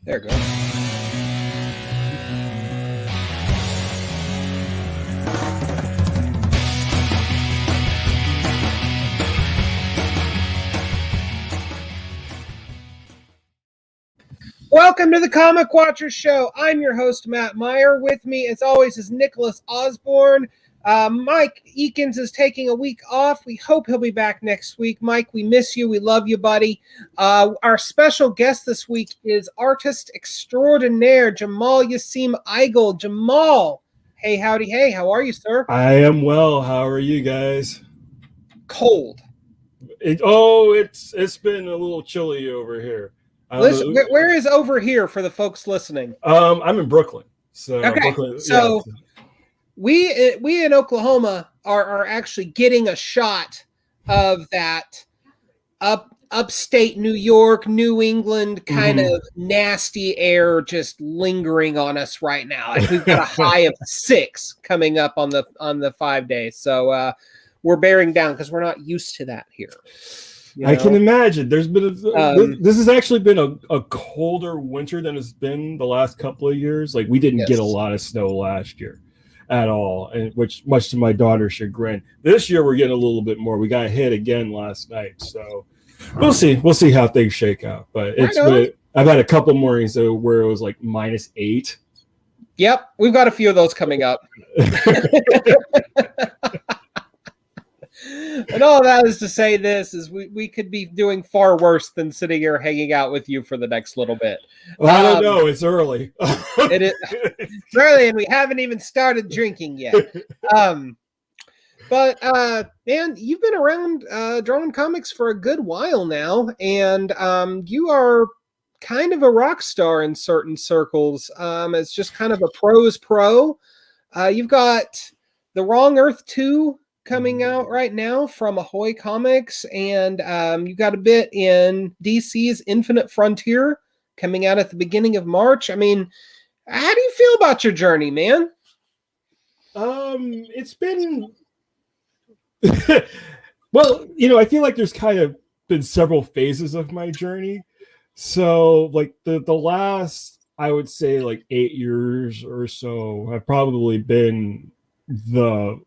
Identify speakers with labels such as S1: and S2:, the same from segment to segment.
S1: There it goes. Welcome to the Comic Watchers Show. I'm your host, Matt Meyer. With me, as always, is Nicholas Osborne. Mike Eakins is taking a week off. We hope he'll be back next week. Mike, we miss you. We love you, buddy. Our special guest this week is artist extraordinaire Jamal Yaseem Igle. Jamal, hey, howdy, hey. How are you, sir?
S2: I am well. How are you guys?
S1: Cold.
S2: It's been a little chilly over here.
S1: Listen, where is over here for the folks listening?
S2: I'm in Brooklyn. So
S1: okay.
S2: Brooklyn,
S1: so
S2: yeah.
S1: we in Oklahoma are actually getting a shot of that upstate New York, New England kind of nasty air just lingering on us right now. Like we've got a high of 6 coming up on the 5 days. So we're bearing down because we're not used to that here. You know?
S2: I can imagine. There's been this has actually been a colder winter than it's been the last couple of years. Like we didn't get a lot of snow last year at all, and which much to my daughter's chagrin. This year we're getting a little bit more. We got hit again last night, so we'll see how things shake out. But I've had a couple mornings though where it was like -8.
S1: Yep, we've got a few of those coming up. And all that is to say this is we could be doing far worse than sitting here hanging out with you for the next little bit.
S2: Well, I don't know. It's early.
S1: It's early and we haven't even started drinking yet. But man, you've been around drawing comics for a good while now, and you are kind of a rock star in certain circles. As just kind of a pro's pro. You've got The Wrong Earth 2 coming out right now from Ahoy Comics, and you got a bit in DC's Infinite Frontier coming out at the beginning of March. I mean, how do you feel about your journey, man?
S2: It's been well, I feel like there's kind of been several phases of my journey. So like the last, I would say like 8 years or so have probably been the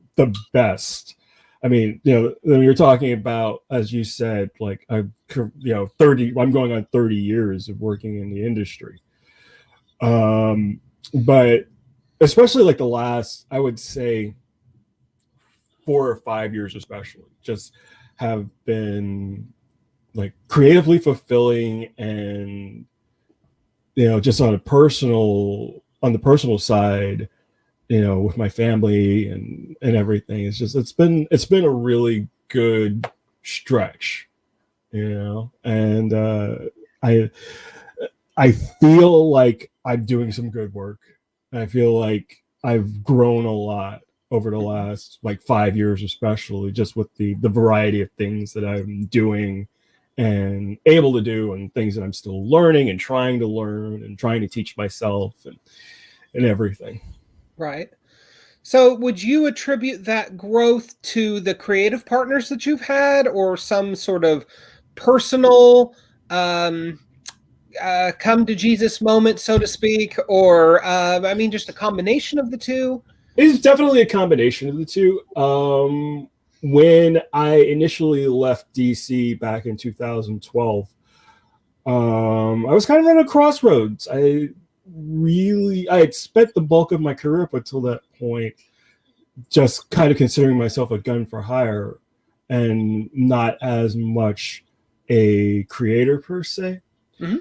S2: best. I mean, when you're talking about, as you said, like I'm going on 30 years of working in the industry. But especially like the last, I would say 4 or 5 years, especially just have been like creatively fulfilling, and just on the personal side, with my family and everything. It's been a really good stretch, and I feel like I'm doing some good work. I feel like I've grown a lot over the last like 5 years, especially just with the variety of things that I'm doing and able to do, and things that I'm still learning and trying to learn and trying to teach myself and everything.
S1: Right. So would you attribute that growth to the creative partners that you've had, or some sort of personal come to Jesus moment, so to speak, or just a combination of the two?
S2: It's definitely a combination of the two. When I initially left DC back in 2012, I was kind of at a crossroads. I had spent the bulk of my career up until that point just kind of considering myself a gun for hire and not as much a creator per se.
S1: Mm-hmm.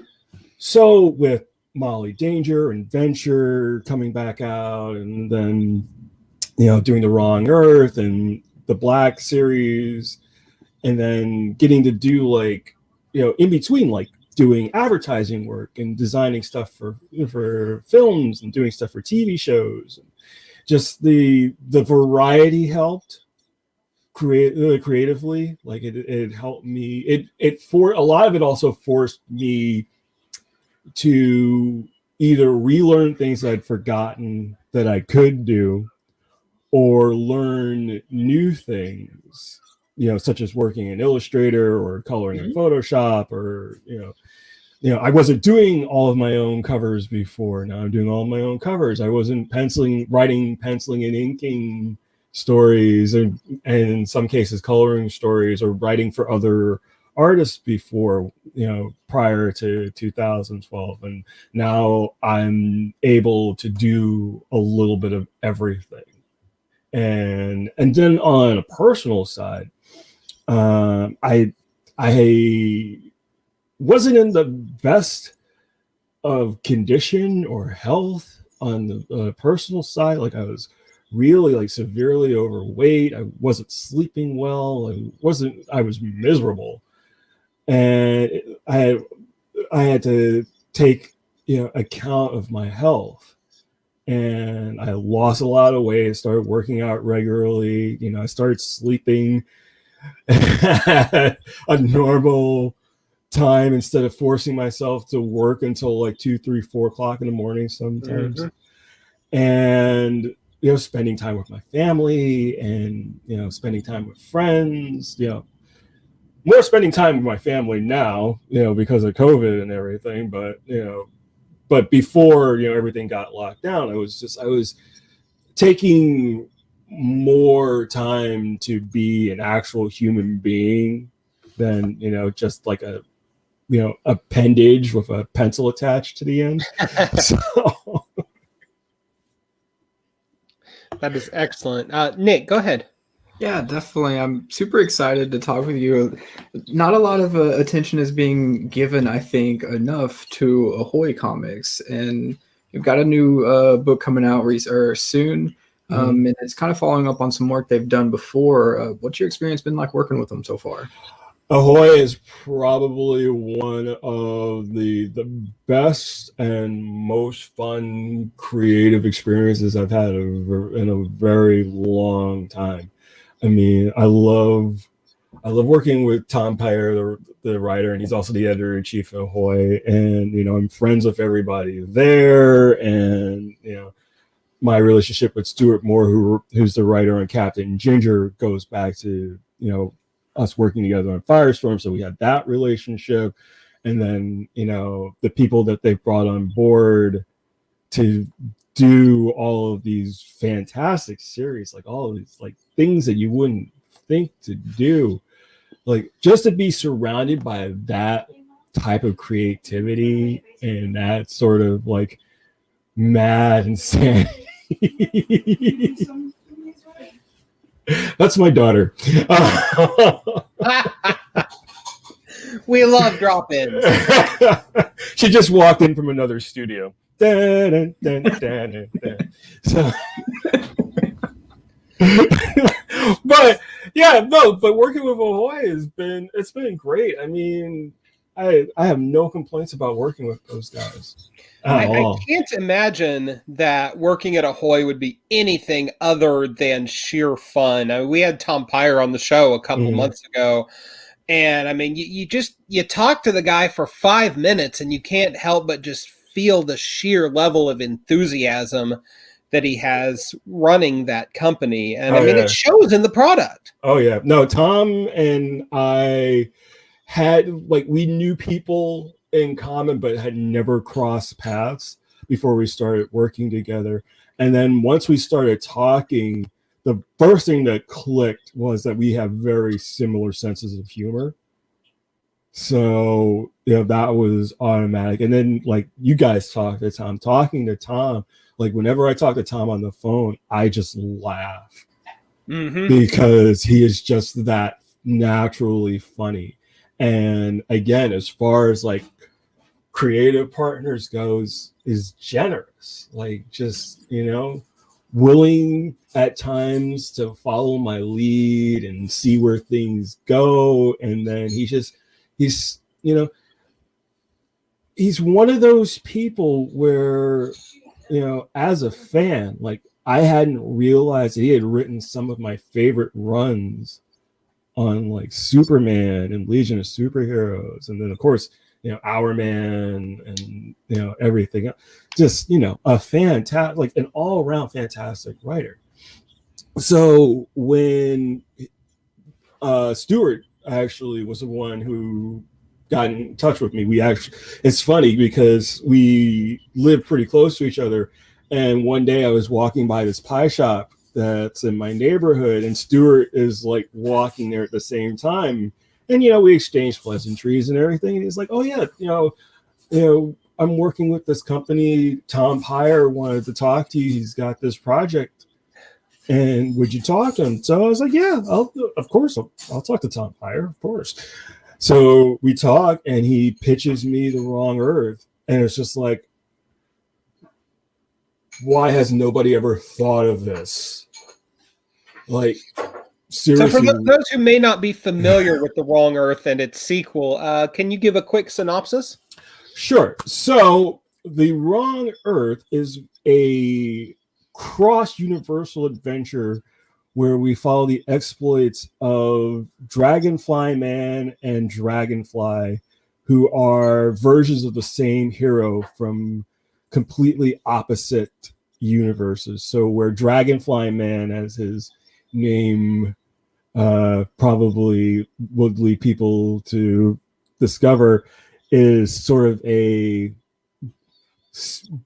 S2: So with Molly Danger and Venture coming back out, and then doing The Wrong Earth and the Black series, and then getting to do like in between, like doing advertising work and designing stuff for films and doing stuff for TV shows. Just the variety helped creatively. Like it helped me. It for a lot of it also forced me to either relearn things I'd forgotten that I could do, or learn new things, such as working in Illustrator or coloring in Photoshop, or I wasn't doing all of my own covers before. Now I'm doing all of my own covers. I wasn't writing, penciling, and inking stories, and in some cases coloring stories or writing for other artists before, prior to 2012. And now I'm able to do a little bit of everything. And then on a personal side, I wasn't in the best of condition or health on the personal side. Like, I was really like severely overweight. I wasn't sleeping well. I was miserable. And I had to take, account of my health. And I lost a lot of weight, started working out regularly. I started sleeping at a normal time instead of forcing myself to work until like 2, 3, 4 o'clock in the morning sometimes. Mm-hmm. And spending time with my family, and spending time with friends, more spending time with my family now, because of COVID and everything. But before everything got locked down, I was taking more time to be an actual human being than just like a appendage with a pencil attached to the end. So
S1: that is excellent. Nick, go ahead.
S3: Yeah, definitely. I'm super excited to talk with you. Not a lot of attention is being given, I think, enough to Ahoy Comics, and you've got a new book coming out soon. And it's kind of following up on some work they've done before. What's your experience been like working with them so far?
S2: Ahoy is probably one of the best and most fun creative experiences I've had in a very long time. I mean, I love working with Tom Pyre, the writer, and he's also the editor-in-chief of Ahoy. And I'm friends with everybody there, and my relationship with Stuart Moore, who's the writer on Captain Ginger, goes back to us working together on Firestorm. So we had that relationship, and then the people that they've brought on board to do all of these fantastic series, like all of these like things that you wouldn't think to do, like just to be surrounded by that type of creativity and that sort of like mad insanity. That's my daughter.
S1: We love drop-ins.
S2: She just walked in from another studio. Dun, dun, dun, dun, dun. So, but working with Ahoy it's been great. I mean, I have no complaints about working with those guys.
S1: I can't imagine that working at Ahoy would be anything other than sheer fun. I mean, we had Tom Pyre on the show a couple months ago, and I mean, you talk to the guy for 5 minutes, and you can't help but just feel the sheer level of enthusiasm that he has running that company. And it shows in the product.
S2: Oh yeah. No, Tom and I we knew people in common, but had never crossed paths before we started working together. And then once we started talking, the first thing that clicked was that we have very similar senses of humor. So, that was automatic. And then like you guys talked to Tom, talking to Tom, like whenever I talk to Tom on the phone, I just laugh because he is just that naturally funny. And again, as far as like creative partners goes, is generous, like just, willing at times to follow my lead and see where things go. And then he's one of those people where, as a fan, like I hadn't realized that he had written some of my favorite runs on like Superman and Legion of Superheroes. And then of course, Our Man and, everything. Just, a fantastic, like an all around fantastic writer. So when Stuart actually was the one who got in touch with me. It's funny because we live pretty close to each other. And one day I was walking by this pie shop that's in my neighborhood, and Stuart is like walking there at the same time. And, we exchanged pleasantries and everything. And he's like, oh yeah, I'm working with this company. Tom Pyre wanted to talk to you. He's got this project. And would you talk to him? So I was like, yeah, of course. I'll talk to Tom Pyre, of course. So we talk, and he pitches me The Wrong Earth. And it's just like, why has nobody ever thought of this? Like, seriously.
S1: So for those who may not be familiar with The Wrong Earth and its sequel, can you give a quick synopsis?
S2: Sure. So The Wrong Earth is a cross-universal adventure where we follow the exploits of Dragonfly Man and Dragonfly, who are versions of the same hero from completely opposite universes. So where Dragonfly Man, as his name probably would lead people to discover, is sort of a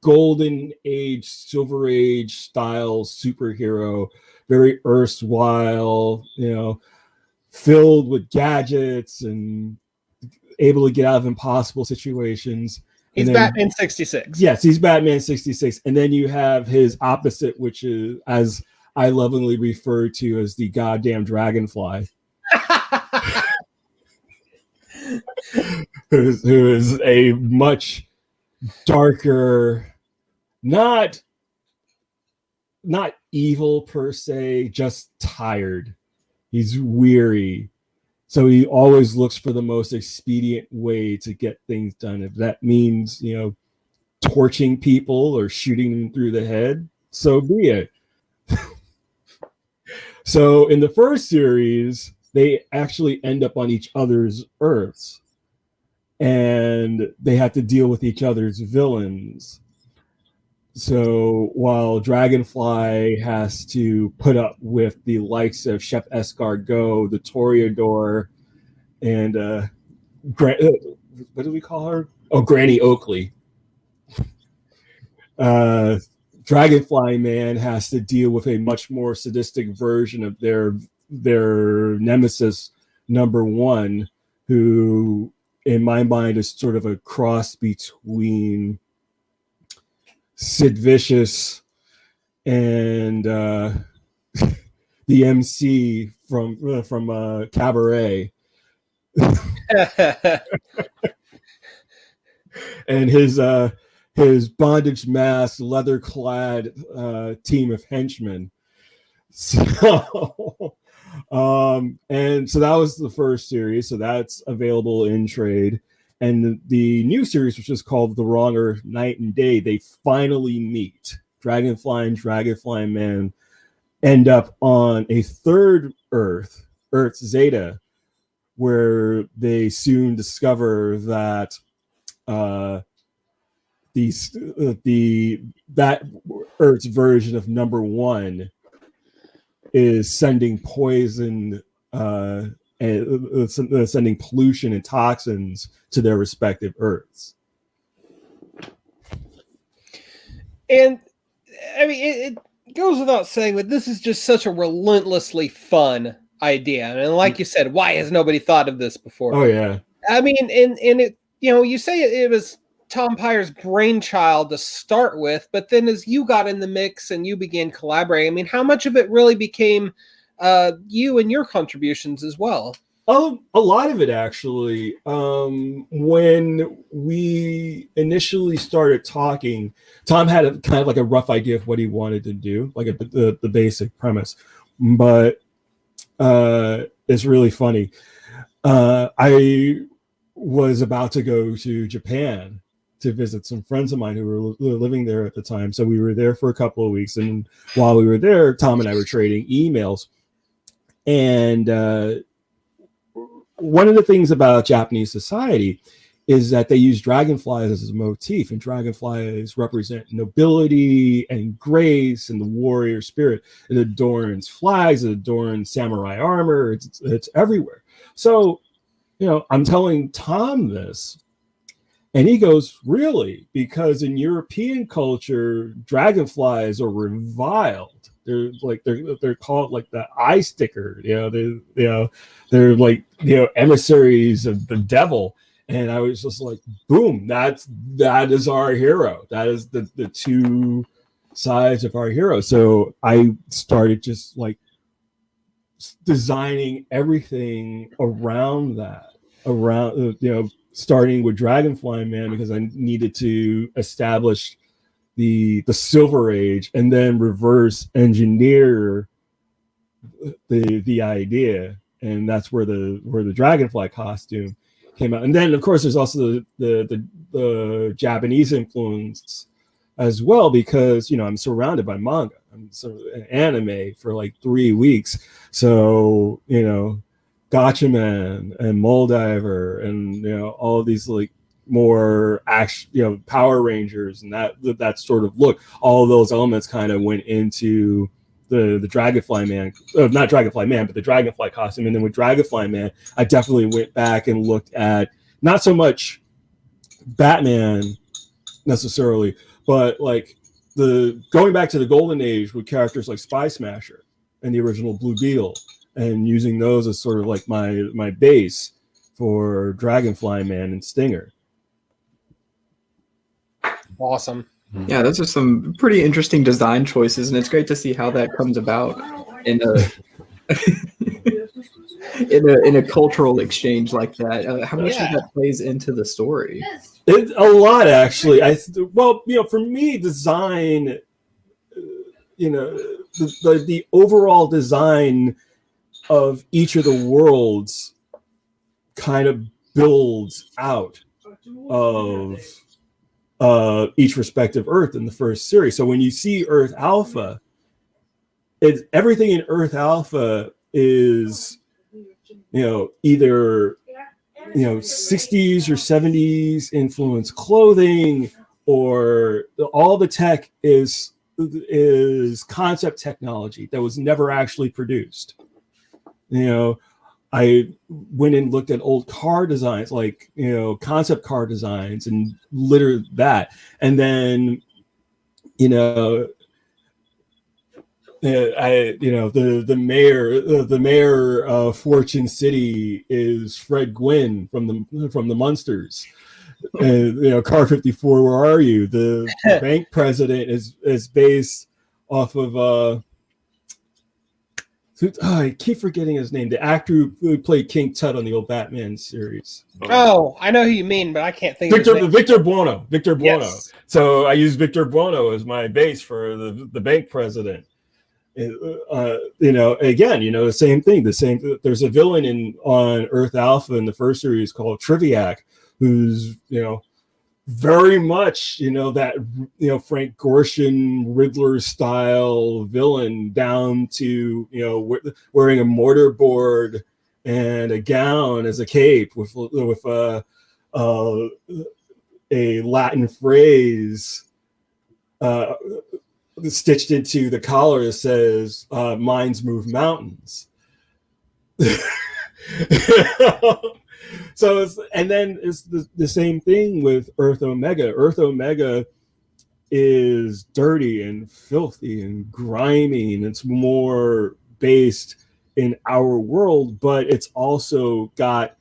S2: golden age, silver age style superhero, very erstwhile, filled with gadgets and able to get out of impossible situations.
S1: He's Batman 66.
S2: Yes, he's Batman 66. And then you have his opposite, which is, as I lovingly refer to, as the goddamn Dragonfly. who is a much darker, not evil per se, just tired. He's weary. So he always looks for the most expedient way to get things done. If that means, torching people or shooting them through the head, so be it. So in the first series, they actually end up on each other's Earths, and they have to deal with each other's villains. So while Dragonfly has to put up with the likes of Chef Escargot, the Toreador, and what do we call her? Oh, Granny Oakley. Dragonfly Man has to deal with a much more sadistic version of their nemesis, number one, who in my mind is sort of a cross between Sid Vicious and the MC from Cabaret. And his bondage mask, leather clad team of henchmen. So and so that was the first series. So that's available in trade. And the new series, which is called The Wrong Earth Night and Day, they finally meet. Dragonfly and Dragonfly Man end up on a third Earth, Earth Zeta, where they soon discover that that Earth's version of number one is sending poison and sending pollution and toxins to their respective Earths.
S1: And I mean, it goes without saying that this is just such a relentlessly fun idea. And like you said, why has nobody thought of this before?
S2: Oh yeah.
S1: I mean, and it, you say it was Tom Pyre's brainchild to start with, but then as you got in the mix and you began collaborating, I mean, how much of it really became you and your contributions as well?
S2: Oh, a lot of it actually. When we initially started talking, Tom had a kind of like a rough idea of what he wanted to do, like the basic premise. But it's really funny. I was about to go to Japan to visit some friends of mine who were living there at the time. So we were there for a couple of weeks. And while we were there, Tom and I were trading emails. And one of the things about Japanese society is that they use dragonflies as a motif, and dragonflies represent nobility and grace and the warrior spirit. It adorns flags, it adorns samurai armor, it's everywhere. So I'm telling Tom this, and he goes, really? Because in European culture, dragonflies are reviled. They're called like the eye sticker. They're like emissaries of the devil. And I was just like, boom, that is our hero. That is the two sides of our hero. So I started just like designing everything around that, starting with Dragonfly Man, because I needed to establish the Silver Age and then reverse engineer the idea, and that's where the Dragonfly costume came out. And then of course there's also the Japanese influence as well, because I'm surrounded by manga. I'm anime for like 3 weeks, so Gotchaman and Moldiver and all of these like more action, Power Rangers and that sort of look. All of those elements kind of went into the Dragonfly Man, not Dragonfly Man, but the Dragonfly costume. And then with Dragonfly Man, I definitely went back and looked at not so much Batman necessarily, but like going back to the Golden Age with characters like Spy Smasher and the original Blue Beetle, and using those as sort of like my base for Dragonfly Man and Stinger.
S1: Awesome.
S3: Yeah, those are some pretty interesting design choices, and it's great to see how that comes about in a in a cultural exchange like that. How much of that plays into the story?
S2: A lot, actually. For me, design, the overall design of each of the worlds kind of builds out of each respective Earth in the first series. So when you see Earth Alpha, everything in Earth Alpha is either 60s or 70s influenced clothing, or all the tech is concept technology that was never actually produced. I went and looked at old car designs, like concept car designs, and littered that. And then the mayor of Fortune City is Fred Gwynn from the Munsters. Car 54, where are you? The bank president is based off of I keep forgetting his name. The actor who played King Tut on the old Batman series.
S1: Oh, I know who you mean, but I can't think of his name.
S2: Victor Buono.
S1: Yes.
S2: So I use Victor Buono as my base for the bank president. Again, the same thing. There's a villain on Earth Alpha in the first series called Triviac, who's very much that Frank Gorshin Riddler style villain, down to wearing a mortarboard and a gown as a cape with a Latin phrase stitched into the collar that says "Minds move mountains." So it's the same thing with Earth Omega. Earth Omega is dirty and filthy and grimy, and it's more based in our world, but it's also got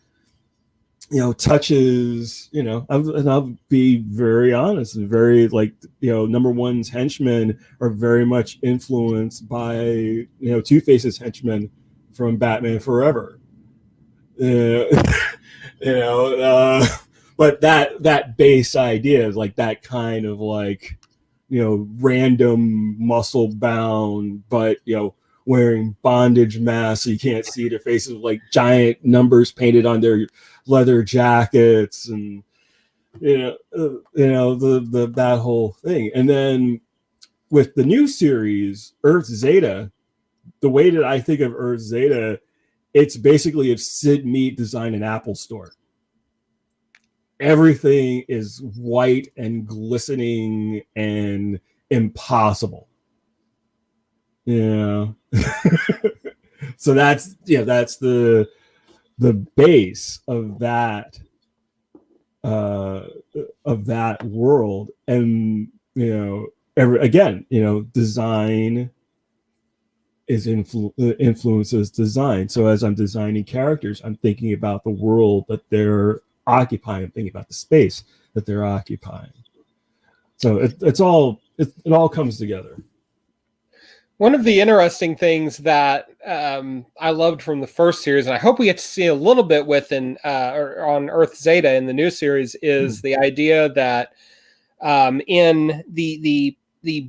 S2: touches, and I'll be very honest, very number one's henchmen are very much influenced by Two-Face's henchmen from Batman Forever. But that base idea is like that kind of random muscle bound, but wearing bondage masks so you can't see their faces, like giant numbers painted on their leather jackets, and that whole thing. And then with the new series Earth Zeta, the way that I think of Earth Zeta, it's basically if Sid Mead designed an Apple store. Everything is white and glistening and impossible. So that's the the base of that world. And design influences design. So as I'm designing characters, I'm thinking about the world that they're occupying. I'm thinking about the space that they're occupying. So it all comes together.
S1: One of the interesting things that I loved from the first series, and I hope we get to see a little bit on Earth Zeta in the new series, is the idea that in the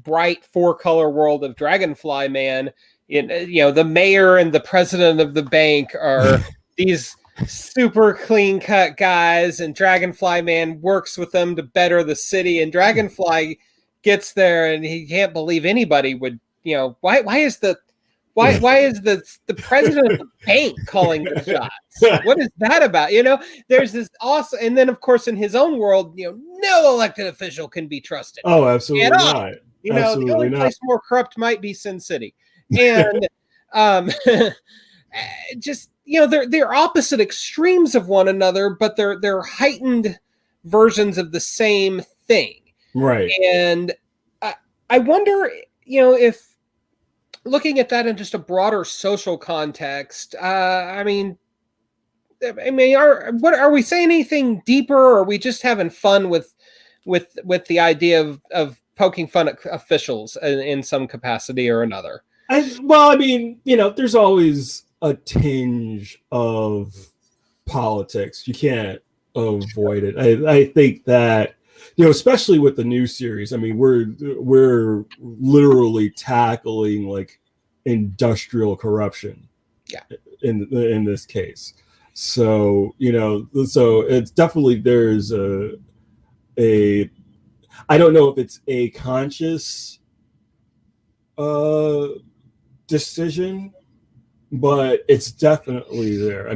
S1: bright 4-color world of Dragonfly Man, the mayor and the president of the bank are these super clean cut guys, and Dragonfly Man works with them to better the city, and Dragonfly gets there and he can't believe anybody would, why is the president of the bank calling the shots? What is that about? There's this awesome, and then of course in his own world, no elected official can be trusted.
S2: Oh, absolutely not. Absolutely
S1: the only place more corrupt might be Sin City. And just they're opposite extremes of one another, but they're heightened versions of the same thing.
S2: Right.
S1: And I wonder, if looking at that in just a broader social context, are we saying anything deeper, or are we just having fun with the idea of poking fun at officials in some capacity or another?
S2: There's always a tinge of politics. You can't avoid it. I think that, especially with the new series, we're literally tackling like industrial corruption.
S1: Yeah.
S2: In this case. So, so it's definitely, there's a I don't know if it's a conscious decision, but it's definitely there.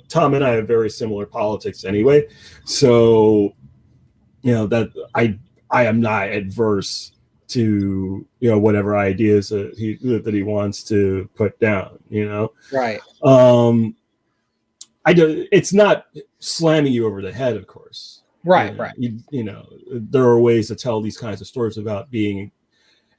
S2: Tom and I have very similar politics anyway, so that I am not adverse to whatever ideas that he wants to put down.
S1: Right.
S2: It's not slamming you over the head, of course.
S1: Right.
S2: There are ways to tell these kinds of stories without being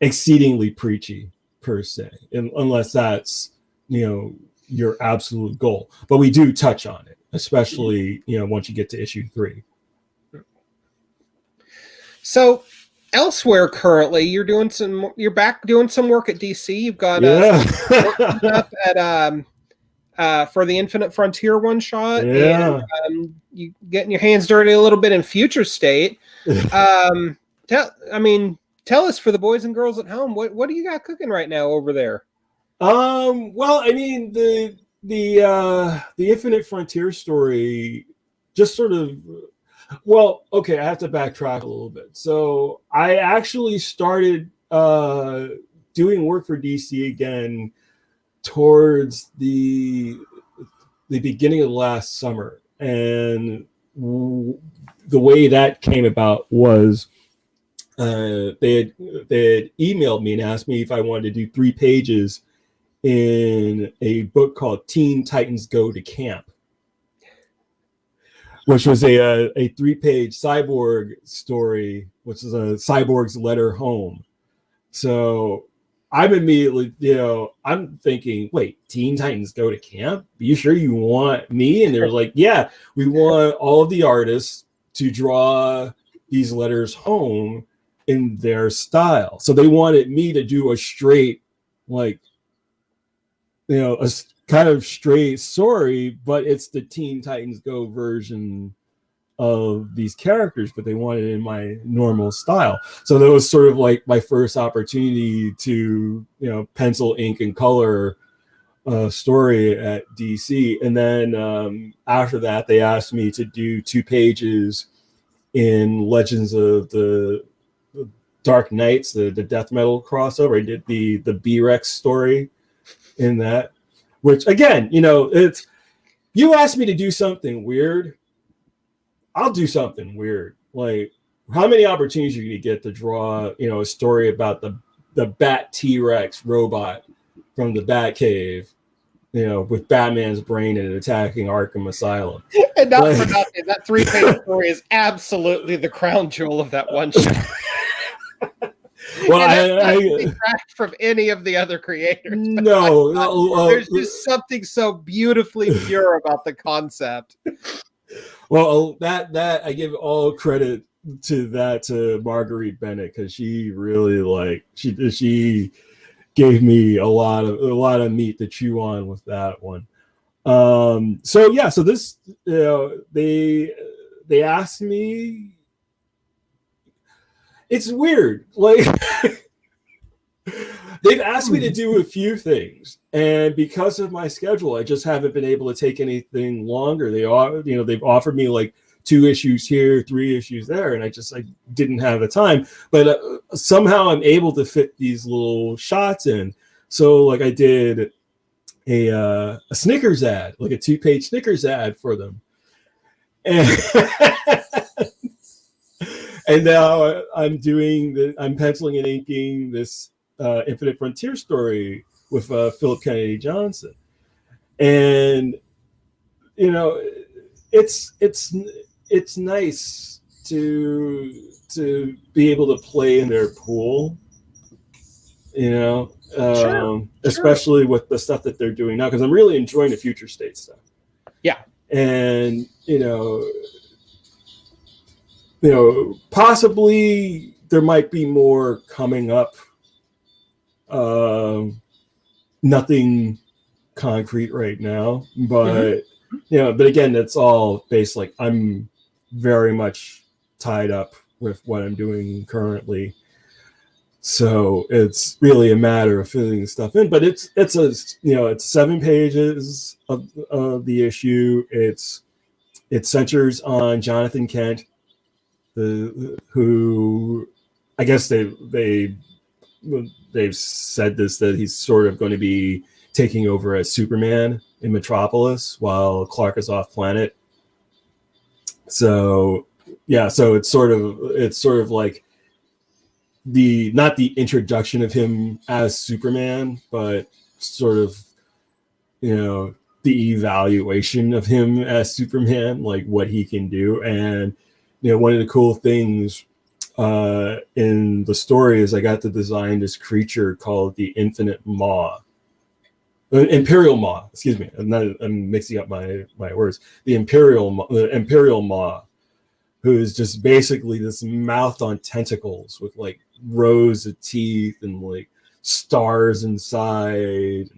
S2: exceedingly preachy per se, unless that's your absolute goal. But we do touch on it, especially once you get to issue 3.
S1: So elsewhere currently, you're back doing some work at DC. You've got up at for the Infinite Frontier one shot, and you getting your hands dirty a little bit in Future State. Tell us, for the boys and girls at home, what do you got cooking right now over there?
S2: The Infinite Frontier story just sort of, I have to backtrack a little bit. So I actually started doing work for DC again towards the beginning of last summer, and the way that came about was they had emailed me and asked me if I wanted to do 3 pages in a book called Teen Titans Go to Camp, which was a 3-page cyborg story, which is a cyborg's letter home. So I'm immediately, I'm thinking, wait, Teen Titans Go to Camp? Are you sure you want me? And they were like, yeah, we want all of the artists to draw these letters home in their style. So they wanted me to do a straight, a kind of straight story, but it's the Teen Titans Go version of these characters, but they wanted it in my normal style. So that was sort of like my first opportunity to, pencil, ink, and color a story at DC. And then after that, they asked me to do 2 pages in Legends of the Dark Knights, the death metal crossover. I did the B-Rex story in that, which again, it's, you asked me to do something weird, I'll do something weird. Like, how many opportunities are you going to get to draw, a story about the Bat T-Rex robot from the Batcave with Batman's brain and attacking Arkham Asylum.
S1: And not for nothing, that 3-page story is absolutely the crown jewel of that one shot.
S2: Well, I
S1: detract from any of the other creators.
S2: No,
S1: there's just something so beautifully pure about the concept.
S2: Well, that I give all credit to Marguerite Bennett, because she really she gave me a lot of meat to chew on with that one. So this they asked me. It's weird. Like they've asked me to do a few things, and because of my schedule, I just haven't been able to take anything longer. They've offered me like 2 issues here, 3 issues there, and I didn't have the time. But somehow I'm able to fit these little shots in. So like I did a Snickers ad, like a 2-page Snickers ad for them, and and now I'm penciling and inking this Infinite Frontier story with Philip Kennedy Johnson, and it's nice to be able to play in their pool, especially with the stuff that they're doing now, because I'm really enjoying the future state stuff.
S1: Yeah,
S2: and possibly there might be more coming up. Nothing concrete right now, but but again, that's all based, like, I'm very much tied up with what I'm doing currently, so it's really a matter of filling stuff in. But it's 7 pages of the issue. It centers on Jonathan Kent, who I guess they've said this, that he's sort of going to be taking over as Superman in Metropolis while Clark is off planet. So it's sort of like not the introduction of him as Superman, but sort of the evaluation of him as Superman, like what he can do. And one of the cool things in the story is I got to design this creature called the Imperial Maw. Excuse me, I'm mixing up my words. The Imperial Maw, who is just basically this mouth on tentacles with like rows of teeth and like stars inside.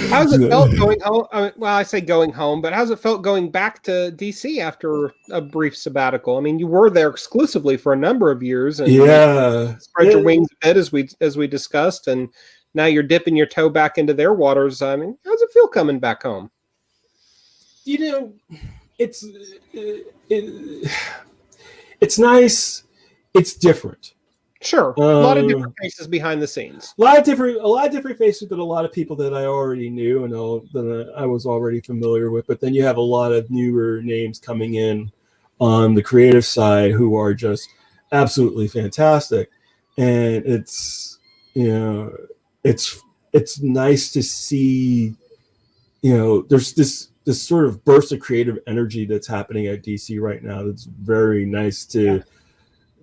S1: How's it felt going home? Well, I say going home, but how's it felt going back to DC after a brief sabbatical? I mean, you were there exclusively for a number of years, and spread your wings a bit as we discussed, and now you're dipping your toe back into their waters. I mean, how's it feel coming back home?
S2: It's nice. It's different.
S1: Sure, a lot of different faces behind the scenes.
S2: A lot of different faces that a lot of people that I already knew and that I was already familiar with. But then you have a lot of newer names coming in on the creative side who are just absolutely fantastic, and it's nice to see. There's this sort of burst of creative energy that's happening at DC right now. That's very nice to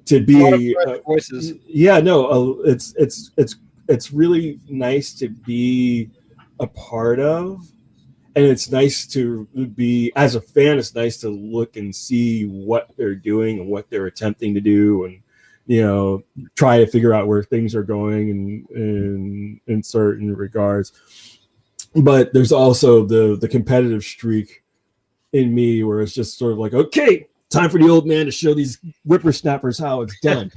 S2: be
S1: voices.
S2: It's really nice to be a part of, and it's nice to be, as a fan, it's nice to look and see what they're doing and what they're attempting to do, and try to figure out where things are going in certain regards. But there's also the competitive streak in me where it's just sort of like, okay, time for the old man to show these whippersnappers how it's done.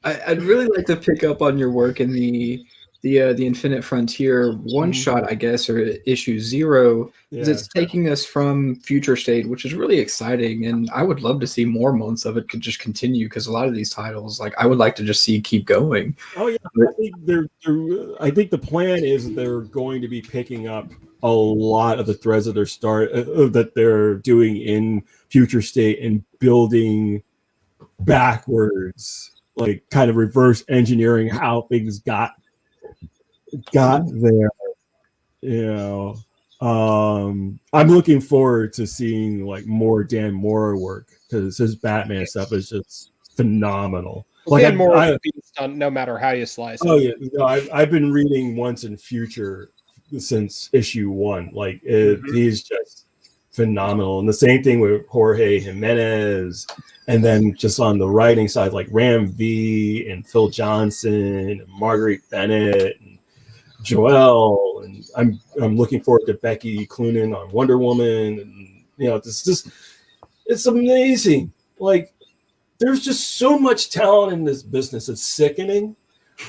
S3: I'd really like to pick up on your work in the Infinite Frontier one shot, I guess, or issue 0. It's taking us from future state, which is really exciting, and I would love to see more months of it could just continue, because a lot of these titles, like, I would like to just see keep going.
S2: Oh yeah, I think the plan is that they're going to be picking up a lot of the threads that they're doing in Future State and building backwards, like kind of reverse engineering how things got there. I'm looking forward to seeing like more Dan Mora work, because his Batman stuff is just phenomenal.
S1: Like Dan Mora beats on no matter how you slice it.
S2: Oh yeah, I've been reading Once and Future since issue 1. Like he's just phenomenal. And the same thing with Jorge Jimenez, and then just on the writing side, like Ram V and Phil Johnson and Marguerite Bennett and Joel, and I'm looking forward to Becky Cloonan on Wonder Woman, and it's amazing. Like there's just so much talent in this business. It's sickening,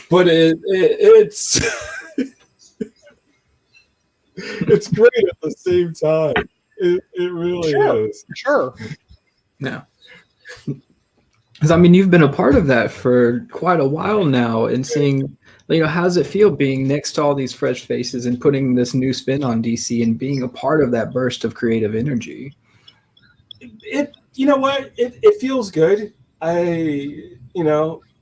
S2: but it's it's great at the same time. It really is.
S1: Sure.
S3: Yeah. Because I mean, you've been a part of that for quite a while now, and seeing, how does it feel being next to all these fresh faces and putting this new spin on DC and being a part of that burst of creative energy?
S2: It feels good. And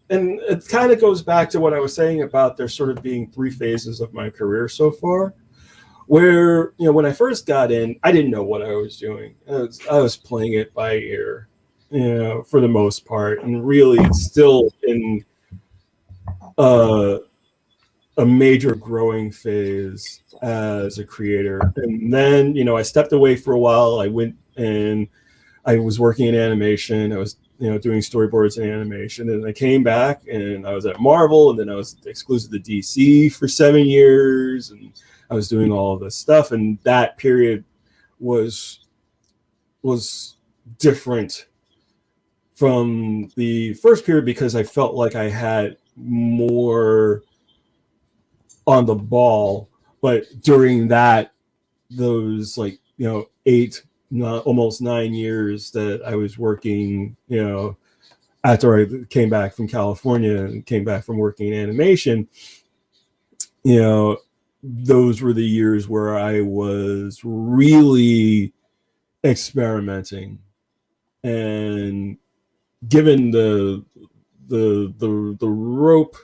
S2: it kind of goes back to what I was saying about there sort of being 3 phases of my career so far, where, when I first got in, I didn't know what I was doing. I was playing it by ear, for the most part, and really still in a major growing phase as a creator. And then, I stepped away for a while. I went and I was working in animation. I was, doing storyboards and animation. And I came back and I was at Marvel, and then I was exclusive to DC for 7 years. And I was doing all of this stuff. And that period was different from the first period, because I felt like I had more on the ball. But during those almost 9 years that I was working, after I came back from California and came back from working in animation, those were the years where I was really experimenting and given the rope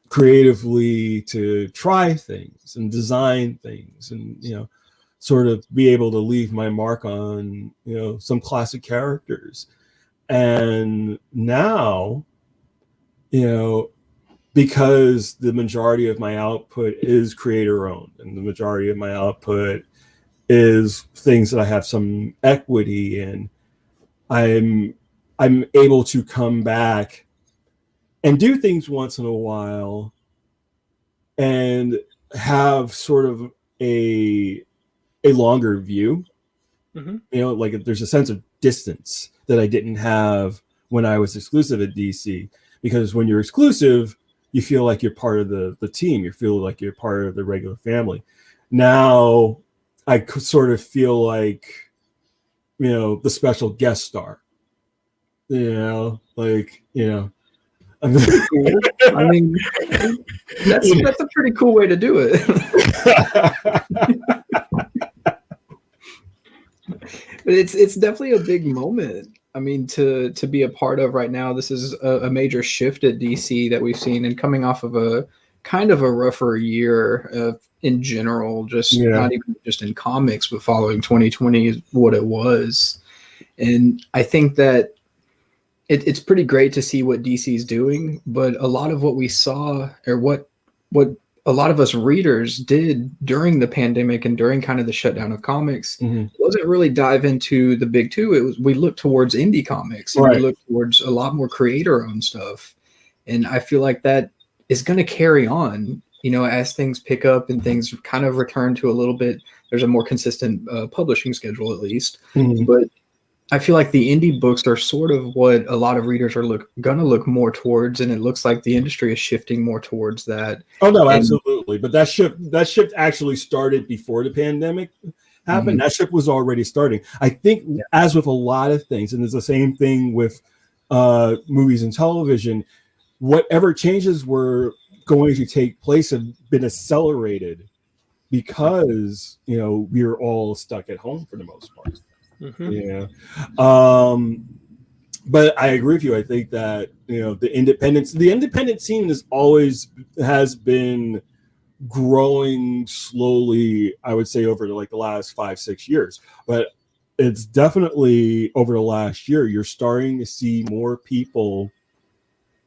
S2: creatively to try things and design things, and sort of be able to leave my mark on some classic characters. And now, because the majority of my output is creator owned, and the majority of my output is things that I have some equity in, I'm able to come back and do things once in a while and have sort of a longer view. Like there's a sense of distance that I didn't have when I was exclusive at DC, because when you're exclusive, you feel like you're part of the team. You feel like you're part of the regular family. Now I sort of feel like, the special guest star,
S3: I mean, that's a pretty cool way to do it. But it's definitely a big moment. I mean, to be a part of right now. This is a major shift at DC that we've seen, and coming off of a kind of a rougher year in general, not even just in comics, but following 2020 is what it was. And I think that it's pretty great to see what DC is doing, but a lot of what we saw, or what a lot of us readers did during the pandemic and during kind of the shutdown of comics, wasn't really dive into the big two. We looked towards indie comics, and we looked towards a lot more creator-owned stuff. And I feel like that is going to carry on, as things pick up and things kind of return to a little bit. There's a more consistent publishing schedule, at least. But I feel like the indie books are sort of what a lot of readers are going to look more towards, and it looks like the industry is shifting more towards that.
S2: Oh no, absolutely. But that shift actually started before the pandemic happened. That shift was already starting. I think, as with a lot of things, and it's the same thing with movies and television, whatever changes were going to take place have been accelerated because we were all stuck at home for the most part.
S1: Mm-hmm.
S2: But I agree with you. I think that the independent scene has been growing slowly, I would say, over like the last 5-6 years, but it's definitely over the last year you're starting to see more people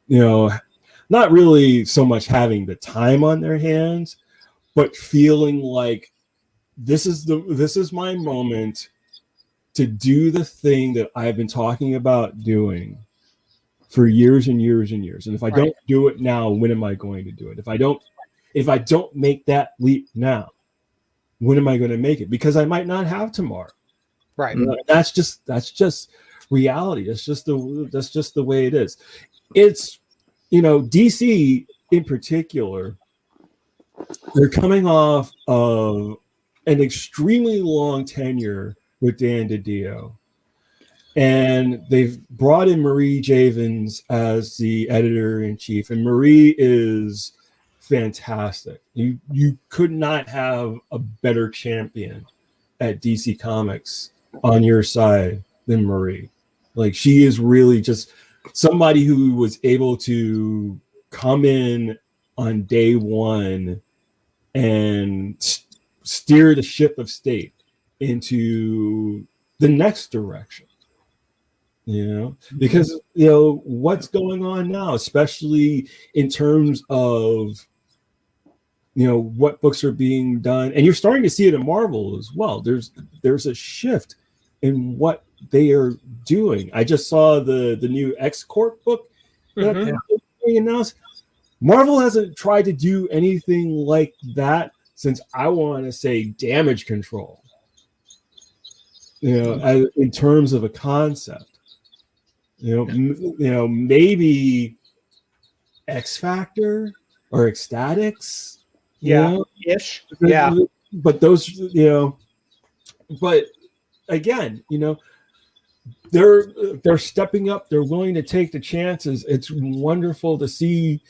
S2: not really so much having the time on their hands, but feeling like this is my moment to do the thing that I've been talking about doing for years and years and years. And if I don't do it now, when am I going to do it? If I don't make that leap now, when am I going to make it? Because I might not have tomorrow.
S1: Right.
S2: That's just reality. That's just the way it is. It's DC in particular, they're coming off of an extremely long tenure with Dan DiDio. And they've brought in Marie Javins as the editor-in-chief. And Marie is fantastic. You could not have a better champion at DC Comics on your side than Marie. Like, she is really just somebody who was able to come in on day one and steer the ship of state into the next direction. Because what's going on now, especially in terms of what books are being done, and you're starting to see it in Marvel as well. There's a shift in what they are doing. I just saw the new X-Corp book that they announced. Marvel hasn't tried to do anything like that since, I want to say, Damage Control. In terms of a concept. Maybe X Factor or Ecstatics.
S1: Ish. Yeah.
S2: But those, but again, they're stepping up. They're willing to take the chances. It's wonderful to see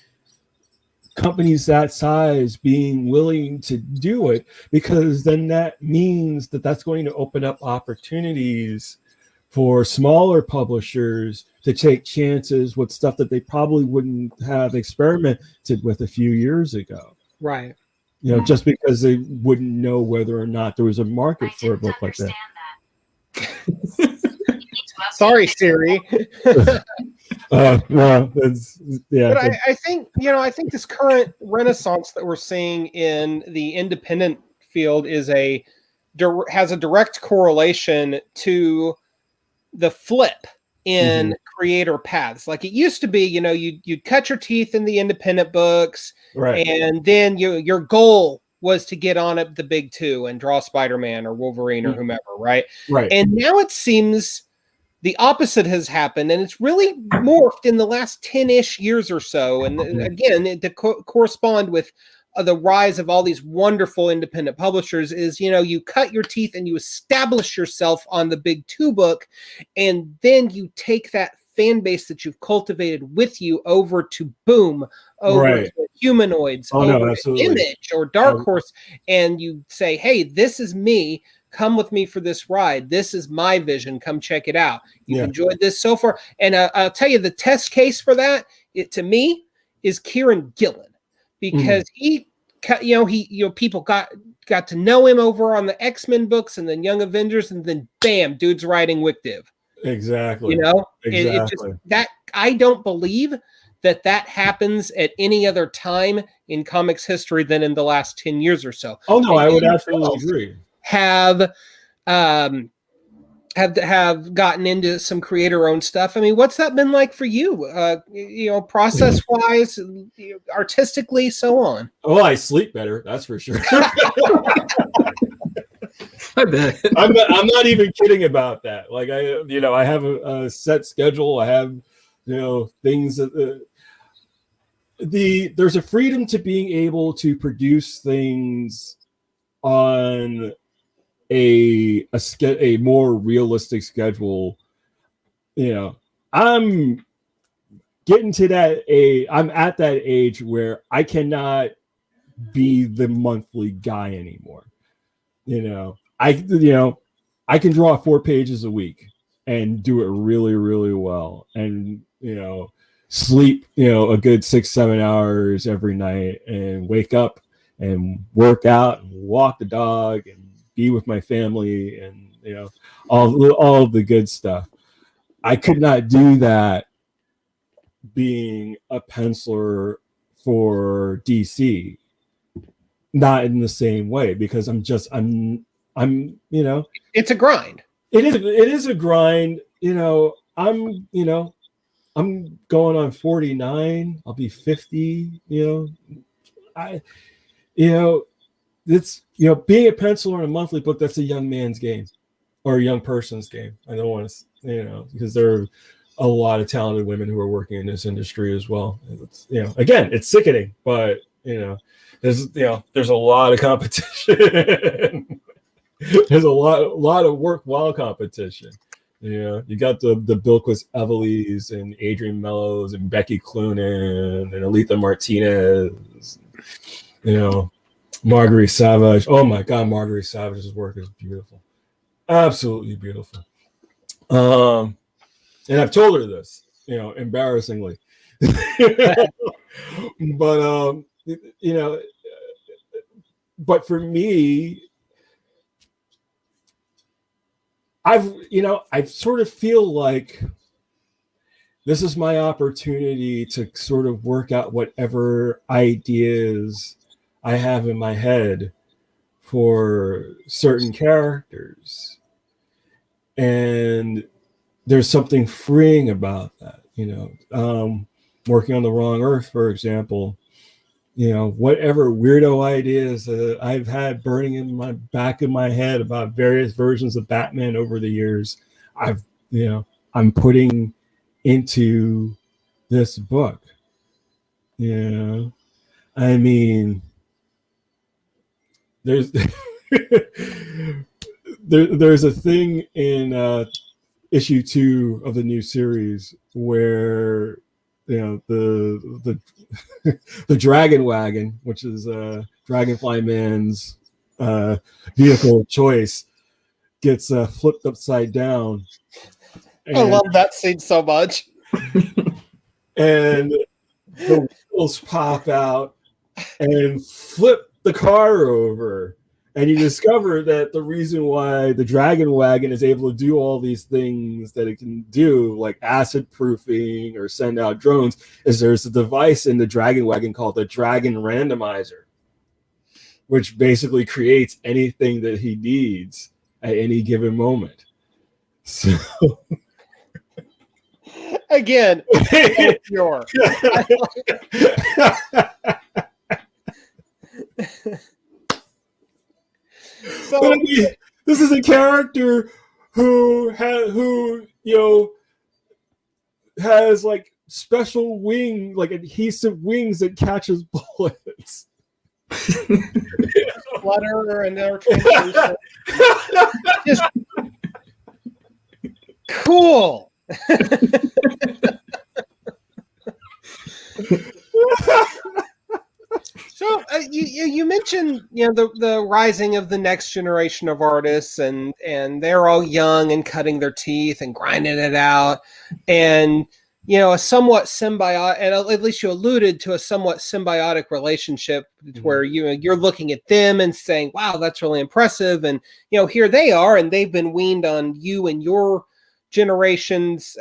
S2: companies that size being willing to do it, because then that means that's going to open up opportunities for smaller publishers to take chances with stuff that they probably wouldn't have experimented with a few years ago.
S1: Right.
S2: Just because they wouldn't know whether or not there was a market for a book like that.
S1: Sorry, Siri.
S2: Well, that's, yeah.
S1: But I think this current renaissance that we're seeing in the independent field has a direct correlation to the flip in creator paths. Like, it used to be, you'd cut your teeth in the independent books,
S2: right,
S1: and then your goal was to get on at the big two and draw Spider-Man or Wolverine or whomever, right?
S2: Right.
S1: And now it seems the opposite has happened, and it's really morphed in the last 10-ish years or so. And again, to correspond with the rise of all these wonderful independent publishers is, you cut your teeth and you establish yourself on the big two book, and then you take that fan base that you've cultivated with you over to Boom, over to Humanoids, over to Image or Dark Horse, and you say, hey, this is me. Come with me for this ride. This is my vision. Come check it out. You've enjoyed this so far. And I'll tell you, the test case for that, to me, is Kieran Gillen. Because people got to know him over on the X-Men books and then Young Avengers, and then bam, dude's writing Wickdiv.
S2: Exactly.
S1: It just, that I don't believe that happens at any other time in comics history than in the last 10 years or so.
S2: Oh no, I would absolutely agree.
S1: Have gotten into some creator-owned stuff. I mean, what's that been like for you? Process-wise, artistically, so on.
S2: Oh, I sleep better. That's for sure.
S3: I bet.
S2: I'm not even kidding about that. Like, I have a set schedule. I have, things that there's a freedom to being able to produce things on a more realistic schedule. I'm getting to that age. I'm at that age where I cannot be the monthly guy anymore. I can draw 4 pages a week and do it really, really well. And, sleep, a good 6-7 hours every night and wake up and work out and walk the dog and be with my family and, all of the good stuff. I could not do that being a penciler for DC. Not in the same way, because I'm it's
S1: a grind.
S2: It is a grind. I'm going on 49. I'll be 50. It's being a penciler in a monthly book, that's a young man's game or a young person's game. I don't want to, because there are a lot of talented women who are working in this industry as well. It's, again, it's sickening, but there's a lot of competition. There's a lot of work while competition. You got the Bilquis Evelys and Adrian Mellows and Becky Cloonan and Aletha Martinez. Marguerite Savage. Oh my God, Marguerite Savage's work is beautiful, absolutely beautiful. And I've told her this, embarrassingly, but but for me, I sort of feel like this is my opportunity to sort of work out whatever ideas I have in my head for certain characters. And there's something freeing about that, working on The Wrong Earth, for example, whatever weirdo ideas that I've had burning in my back of my head about various versions of Batman over the years, I'm putting into this book. I mean, there's there's a thing in issue 2 of the new series where the Dragon Wagon, which is Dragonfly Man's vehicle of choice, gets flipped upside down.
S1: I love that scene so much.
S2: And the wheels pop out and flip the car over. And you discover that the reason why the Dragon Wagon is able to do all these things that it can do, like acid proofing or send out drones, is there's a device in the Dragon Wagon called the Dragon Randomizer, which basically creates anything that he needs at any given moment. So
S1: again, pure.
S2: So I mean, this is a character who has like special wing, like adhesive wings that catches bullets.
S1: Flutter and their translation. Just cool. So you mentioned the rising of the next generation of artists, and they're all young and cutting their teeth and grinding it out, and a somewhat symbiotic, and at least you alluded to a somewhat symbiotic relationship where you're looking at them and saying, wow, that's really impressive, and here they are, and they've been weaned on you and your generation's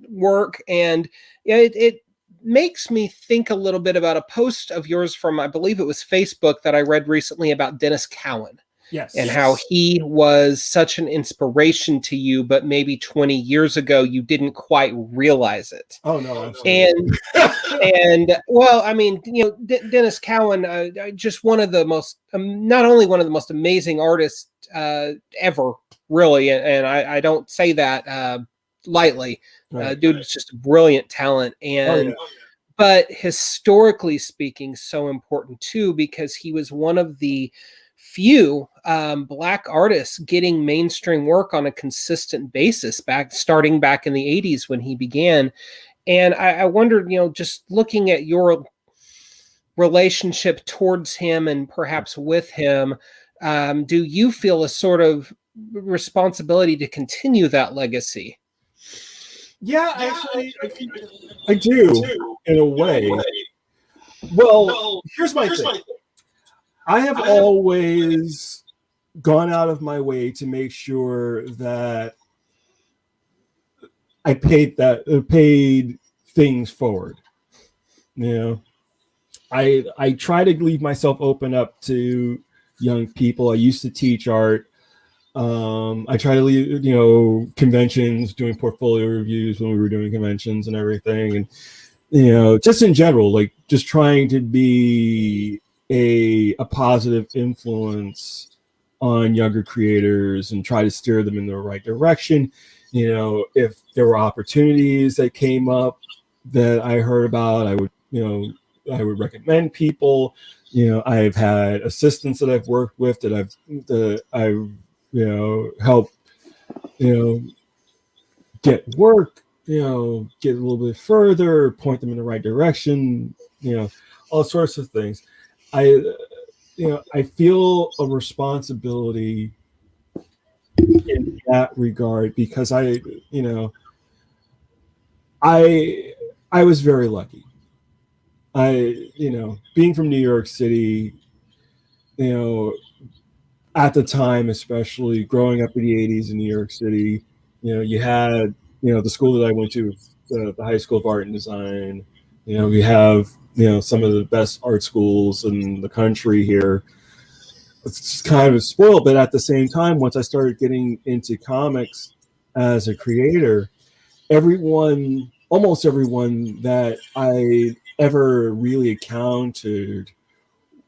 S1: work, and it makes me think a little bit about a post of yours from, I believe it was Facebook, that I read recently about Dennis Cowan.
S2: Yes.
S1: And how he was such an inspiration to you, but maybe 20 years ago you didn't quite realize it.
S2: Oh no, absolutely.
S1: And well, I mean, Dennis Cowan, just one of the most, not only one of the most amazing artists ever, really, and I don't say that lightly. Dude is just a brilliant talent, and but historically speaking, so important too, because he was one of the few Black artists getting mainstream work on a consistent basis starting back in the 80s when he began. And I wondered, just looking at your relationship towards him and perhaps with him, do you feel a sort of responsibility to continue that legacy?
S2: Yeah, I do in a way. Well, here's my thing. I have always gone out of my way to make sure that I paid things forward. You know, I try to leave myself open up to young people. I used to teach art. I try to leave, conventions, doing portfolio reviews when we were doing conventions and everything, and just in general, like just trying to be a positive influence on younger creators and try to steer them in the right direction. If there were opportunities that came up that I heard about, I would recommend people. I've had assistants that I've worked with that I've help, get work, get a little bit further, point them in the right direction, all sorts of things. I feel a responsibility in that regard because I was very lucky. Being from New York City, at the time, especially growing up in the 80s in New York City, you had, the school that I went to, the High School of Art and Design. We have, some of the best art schools in the country here. It's kind of spoiled, but at the same time, once I started getting into comics as a creator, almost everyone that I ever really encountered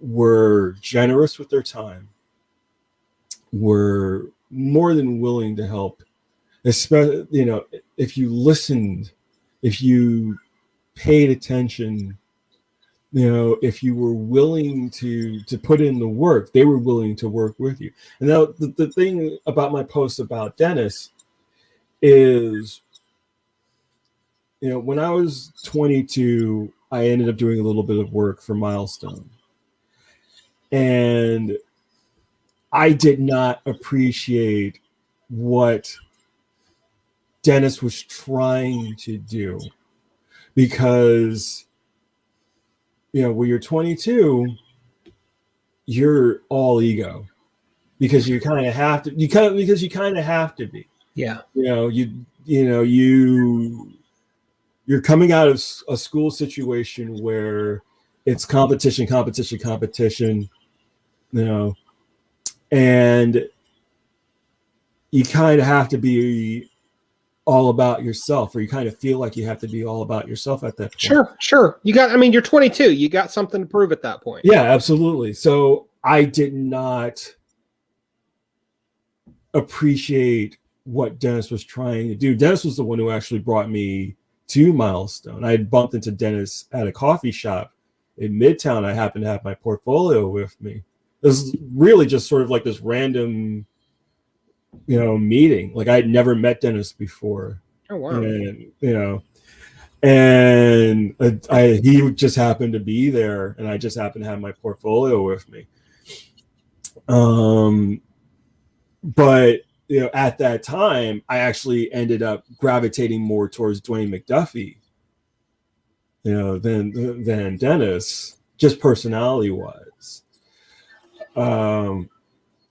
S2: were generous with their time, were more than willing to help, especially if you listened, if you paid attention, if you were willing to put in the work, they were willing to work with you. And now the thing about my post about Dennis is, when I was 22, I ended up doing a little bit of work for Milestone, and I did not appreciate what Dennis was trying to do, because when you're 22, you're all ego, because you kind of have to. You kind of have to be.
S1: Yeah.
S2: You're coming out of a school situation where it's competition, and you kind of have to be all about yourself, or you kind of feel like you have to be all about yourself at that point.
S1: Sure. You're 22. You got something to prove at that point.
S2: Yeah, absolutely. So I did not appreciate what Dennis was trying to do. Dennis was the one who actually brought me to Milestone. I had bumped into Dennis at a coffee shop in Midtown. I happened to have my portfolio with me. This is really just sort of like this random, meeting. Like I had never met Dennis before.
S1: Oh wow!
S2: And he just happened to be there, and I just happened to have my portfolio with me. But at that time, I actually ended up gravitating more towards Dwayne McDuffie, than Dennis, just personality wise.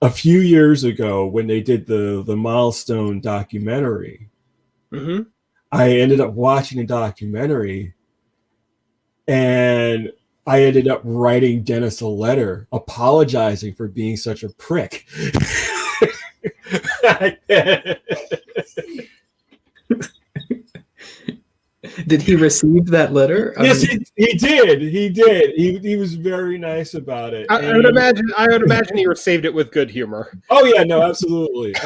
S2: A few years ago, when they did the Milestone documentary,
S1: mm-hmm.
S2: I ended up watching the documentary, and I ended up writing Dennis a letter apologizing for being such a prick.
S3: Did he receive that letter?
S2: Yes, he did. He was very nice about it.
S1: I would imagine he received it with good humor.
S2: Oh yeah, no, absolutely. It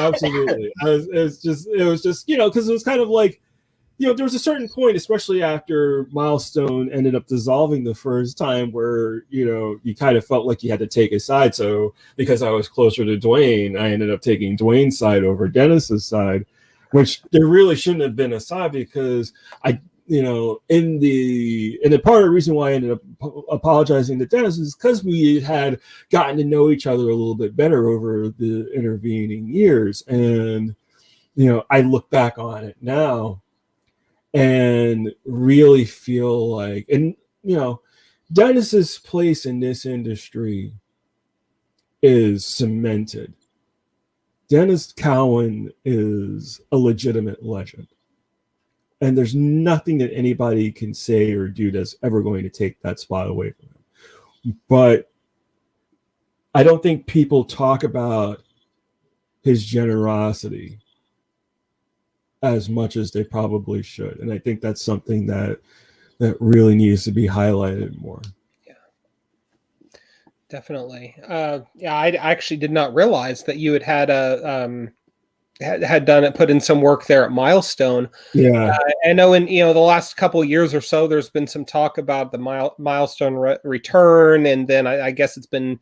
S2: was just because it was kind of like, there was a certain point, especially after Milestone ended up dissolving the first time, where you kind of felt like you had to take a side. So because I was closer to Dwayne, I ended up taking Dwayne's side over Dennis's side, which there really shouldn't have been a side, because and the part of the reason why I ended up apologizing to Dennis is because we had gotten to know each other a little bit better over the intervening years. And, I look back on it now and really feel like, and, Dennis's place in this industry is cemented. Dennis Cowan is a legitimate legend. And there's nothing that anybody can say or do that's ever going to take that spot away from him. But I don't think people talk about his generosity as much as they probably should. And I think that's something that really needs to be highlighted more.
S1: Yeah, definitely. I actually did not realize that you had put in some work there at Milestone.
S2: Yeah.
S1: I know in the last couple of years or so, there's been some talk about the Milestone Return, and then I guess it's been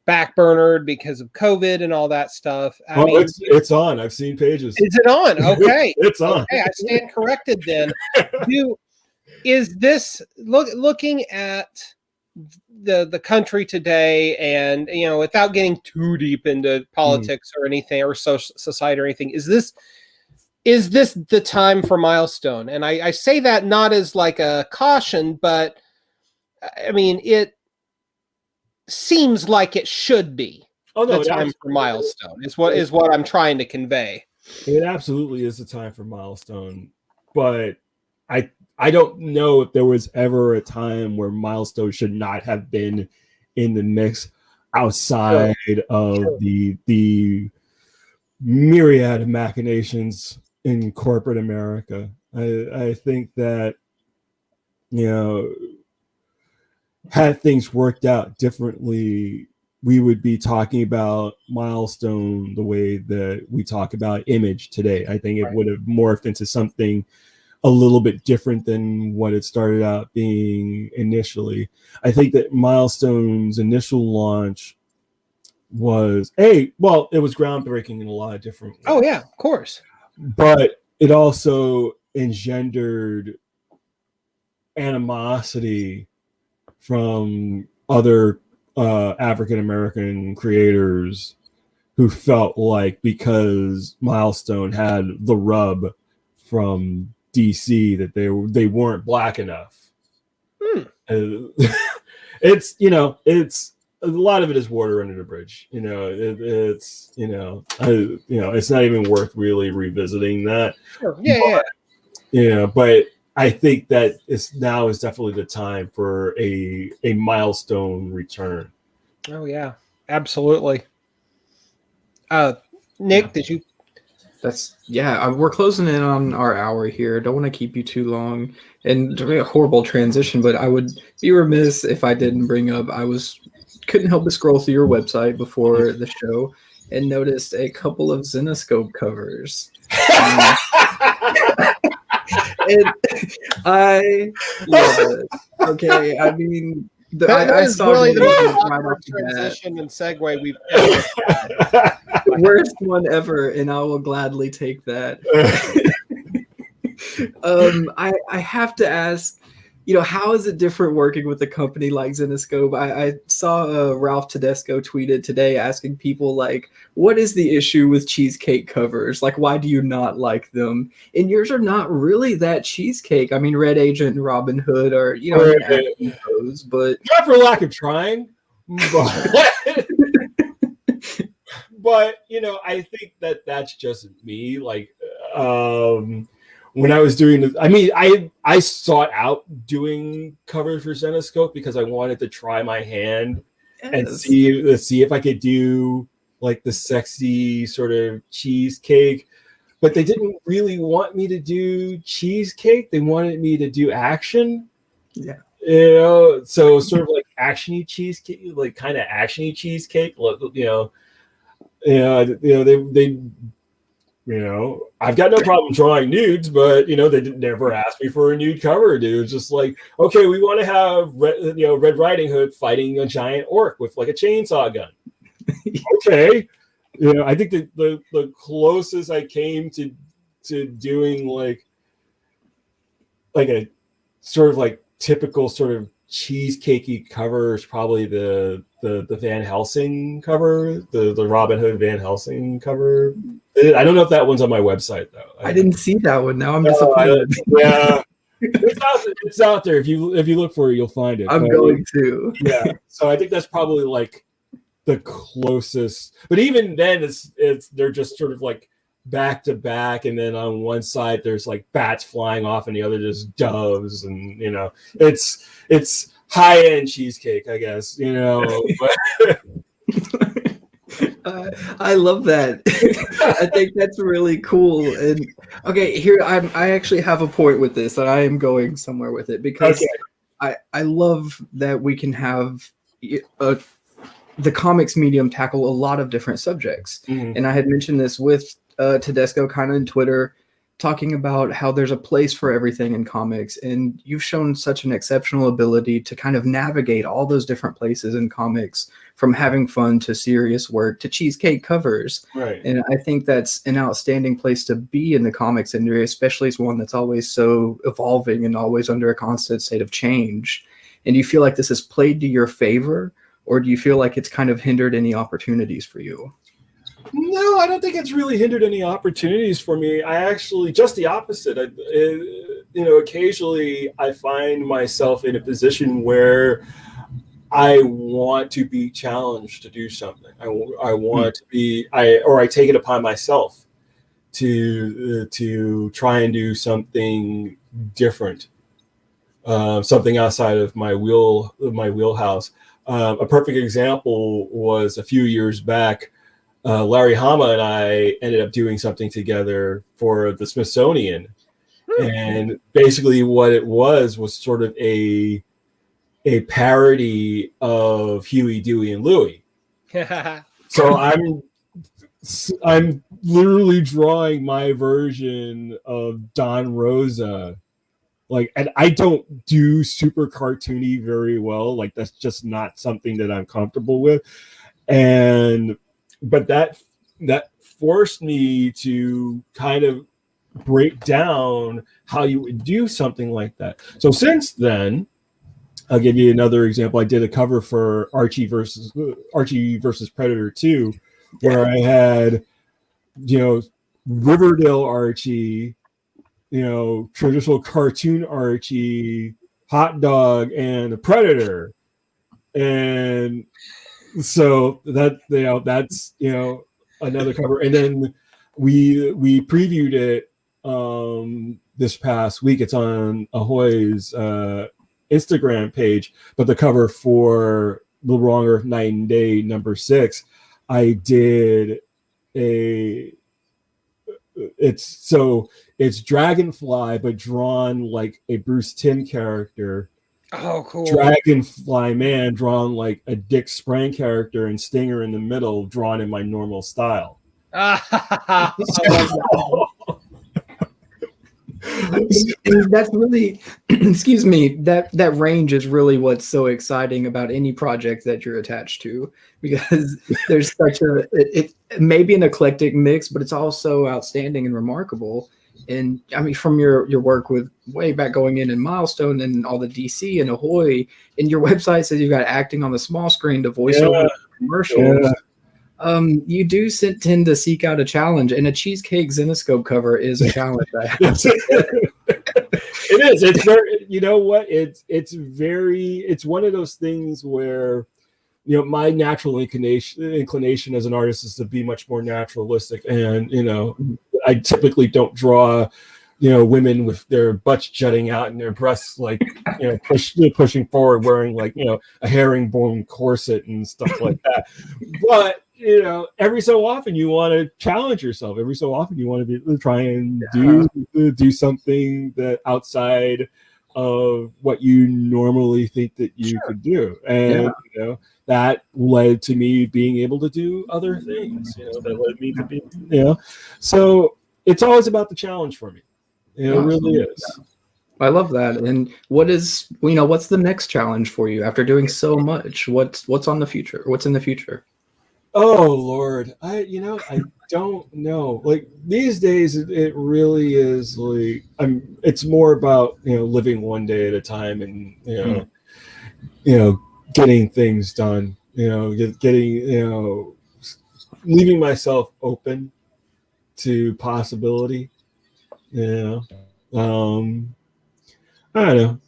S1: backburnered because of COVID and all that stuff. I mean,
S2: it's on. I've seen pages.
S1: Is it on? Okay.
S2: It's on.
S1: Okay, I stand corrected then. Is this looking at the country today, and without getting too deep into politics or anything, or social society or anything, is this the time for Milestone? And I say that not as like a caution, but I mean, it seems like it should be the time for Milestone is what I'm trying to convey.
S2: It absolutely is the time for Milestone, but I don't know if there was ever a time where Milestone should not have been in the mix outside of the myriad of machinations in corporate America. I think that, had things worked out differently, we would be talking about Milestone the way that we talk about Image today. I think it would have morphed into something a little bit different than what it started out being initially. I think that Milestone's initial launch was it was groundbreaking in a lot of different ways.
S1: Oh yeah, of course.
S2: But it also engendered animosity from other African American creators who felt like because Milestone had the rub from DC that they weren't black enough. It's a lot of it is water under the bridge. It's not even worth really revisiting that.
S1: Sure. Yeah.
S2: But I think that now is definitely the time for a Milestone return.
S1: Oh yeah, absolutely. Nick, did you?
S3: We're closing in on our hour here. Don't want to keep you too long, and a horrible transition, but I would be remiss if I didn't bring up. Couldn't help but scroll through your website before the show and noticed a couple of Xenoscope covers. And I love it. Okay, I mean, I saw
S1: really the most
S3: right
S1: awkward transition and segue we've
S3: ever had. The worst one ever, and I will gladly take that. I have to ask, how is it different working with a company like Xenoscope? I saw Ralph Tedesco tweeted today asking people, like, what is the issue with cheesecake covers? Like, why do you not like them? And yours are not really that cheesecake. I mean, Red Agent and Robin Hood are, those, but
S2: not for lack of trying. But I think that's just me. Like, when I was doing this, I mean, I sought out doing covers for Xenoscope because I wanted to try my hand and see if I could do like the sexy sort of cheesecake. But they didn't really want me to do cheesecake. They wanted me to do action.
S3: Yeah.
S2: So sort of like actiony cheesecake, like kind of actiony cheesecake. I've got no problem drawing nudes, but they never ask me for a nude cover, dude. It's just like, okay, we want to have Red Riding Hood fighting a giant orc with like a chainsaw gun. Okay, I think that the closest I came to doing like like a sort of like typical sort of cheesecakey cover is probably the Van Helsing cover, the Robin Hood Van Helsing cover. I don't know if that one's on my website though.
S3: I didn't see that one. Now I'm
S2: No,
S3: disappointed.
S2: Yeah, it's out there. If you look for it, you'll find it.
S3: I'm going to.
S2: Yeah, so I think that's probably like the closest. But even then, it's they're just sort of like back to back, and then on one side there's like bats flying off, and the other just doves, and you know, it's high end cheesecake, I guess. You know, but.
S3: I love that. I think that's really cool. And okay, here I actually have a point with this, and I am going somewhere with it because I love that we can have the comics medium tackle a lot of different subjects. Mm-hmm. And I had mentioned this with Tedesco kind of on Twitter, talking about how there's a place for everything in comics, and you've shown such an exceptional ability to kind of navigate all those different places in comics, from having fun to serious work to cheesecake covers.
S2: Right.
S3: And I think that's an outstanding place to be in the comics industry, especially as one that's always so evolving and always under a constant state of change. And do you feel like this has played to your favor, or do you feel like it's kind of hindered any opportunities for you?
S2: No, I don't think it's really hindered any opportunities for me. I actually, just the opposite. Occasionally I find myself in a position where I want to be challenged to do something. I want to be, I take it upon myself to try and do something different, something outside of my wheelhouse. A perfect example was a few years back. Larry Hama and I ended up doing something together for the Smithsonian, and basically what it was sort of a parody of Huey, Dewey, and Louie. So I'm literally drawing my version of Don Rosa. Like, and I don't do super cartoony very well. Like, that's just not something that I'm comfortable with. But that forced me to kind of break down how you would do something like that. So since then, I'll give you another example. I did a cover for Archie versus Predator 2, where I had, Riverdale Archie, traditional cartoon Archie, Hot Dog, and a Predator. And so that's another cover. And then we previewed it this past week. It's on Ahoy's Instagram page, but the cover for The Wrong Earth Night and Day #6, I did it's Dragonfly, but drawn like a Bruce Timm character.
S1: Oh, cool.
S2: Dragonfly Man drawn like a Dick Sprang character, and Stinger in the middle drawn in my normal style.
S3: And that's really, excuse me, that range is really what's so exciting about any project that you're attached to, because there's such it may be an eclectic mix, but it's also outstanding and remarkable. And I mean, from your work with way back going in Milestone and all the DC and Ahoy, and your website says you've got acting on the small screen to voiceover commercials. Yeah. You do tend to seek out a challenge, and a cheesecake Xenoscope cover is a challenge.
S2: It is. It's very, you know what? It's one of those things where, my natural inclination as an artist is to be much more naturalistic, and I typically don't draw, women with their butts jutting out and their breasts like, pushing forward, wearing like, a herringbone corset and stuff like that. But every so often you want to challenge yourself. Every so often you want to try and do something that outside of what you normally think that you could do. And that led to me being able to do other things. That led me to be, So it's always about the challenge for me. It really is.
S3: I love that. And what's the next challenge for you after doing so much? What's on the future? What's in the future?
S2: Oh Lord, I don't know. Like these days, it really is like It's more about living one day at a time, and getting things done. Getting leaving myself open to possibility. Um, I don't know.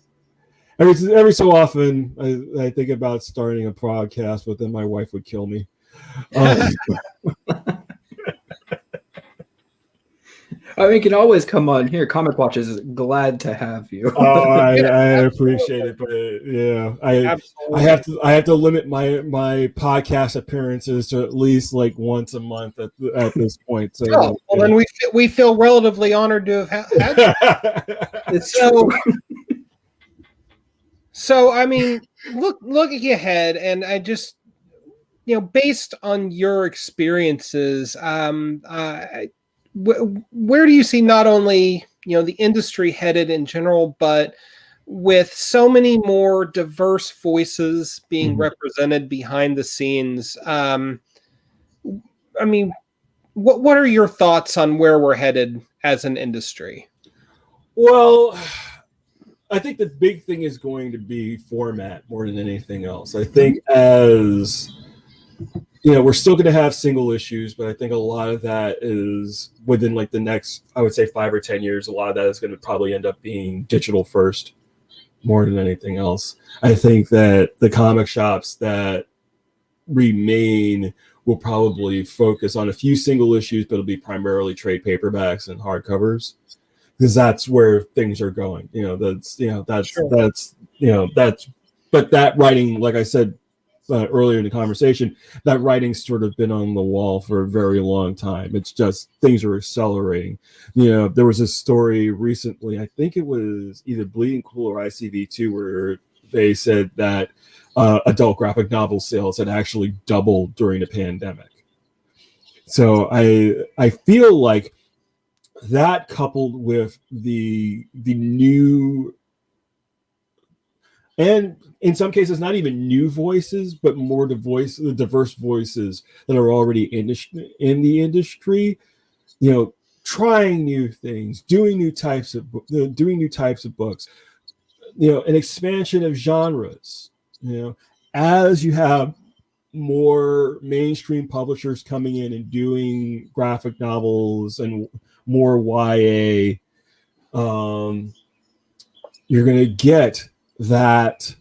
S2: Every so often, I think about starting a podcast, but then my wife would kill me.
S3: I mean, you can always come on here. Comic Watch is glad to have you.
S2: I appreciate it, but
S1: Absolutely.
S2: I have to limit my podcast appearances to at least like once a month at this point. So,
S1: Oh, well, then we feel relatively honored to have had you.
S3: It's
S1: So,
S3: true.
S1: so I mean, looking ahead, and I just based on your experiences, where do you see not only the industry headed in general, but with so many more diverse voices being represented behind the scenes? I mean, what are your thoughts on where we're headed as an industry?
S2: Well, I think the big thing is going to be format more than anything else. I think as we're still going to have single issues, but I think a lot of that is within like the next, I would say 5 or 10 years, a lot of that is going to probably end up being digital first more than anything else. I think that the comic shops that remain will probably focus on a few single issues, but it'll be primarily trade paperbacks and hardcovers, because that's where things are going. But that writing, like I said earlier in the conversation, that writing's sort of been on the wall for a very long time. It's just things are accelerating. There was a story recently, I think it was either Bleeding Cool or ICV2, where they said that adult graphic novel sales had actually doubled during the pandemic. So I feel like that, coupled with the new, and in some cases not even new voices, but more diverse voices that are already in the industry, trying new things, doing new types of books, an expansion of genres, as you have more mainstream publishers coming in and doing graphic novels and more YA, you're going to get that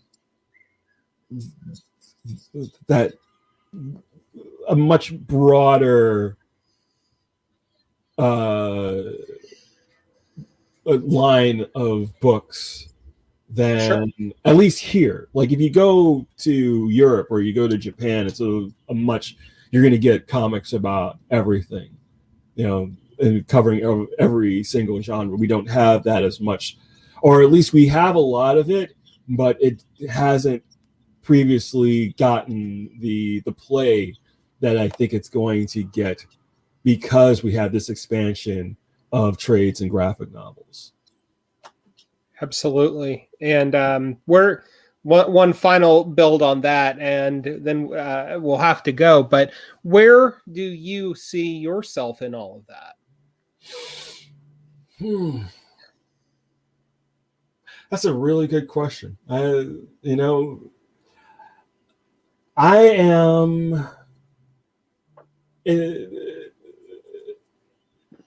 S2: a much broader line of books than at least here. Like if you go to Europe or you go to Japan, it's a much, you're going to get comics about everything, and covering every single genre. We don't have that as much, or at least we have a lot of it, but it hasn't previously gotten the play that I think it's going to get, because we have this expansion of trades and graphic novels.
S1: Absolutely. And we're one final build on that, and then we'll have to go. But where do you see yourself in all of that?
S2: That's a really good question. I am